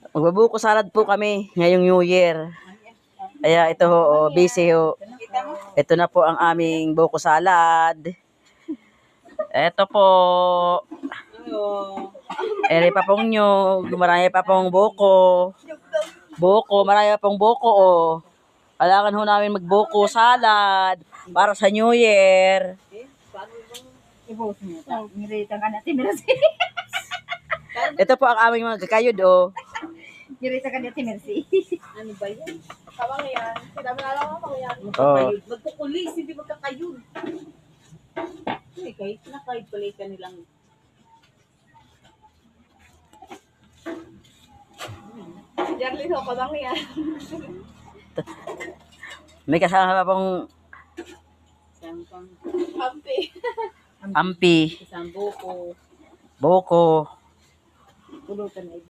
Magbabuko salad po kami ngayong New Year. Kaya ito ho, busy ho. Ito na po ang aming buko salad. Ito po. Eri pa pong nyug. Marami pa pong buko. Marami pa pong buko oh. Kailangan ho namin magbuko salad para sa New Year. Ito po ang aming mga kakayod oh. Girita ka dito, Mercy. Ano ba yan? Kawang yan. Kailangan na lang ako yan. Oh. Magkukulis, hindi magkakayod. Kahit na kahit pala kanilang. Jarlin ho, kawang yan. May kasama pa pong Isang pang ampi. ampi, Isang buko. buko. Pulutan na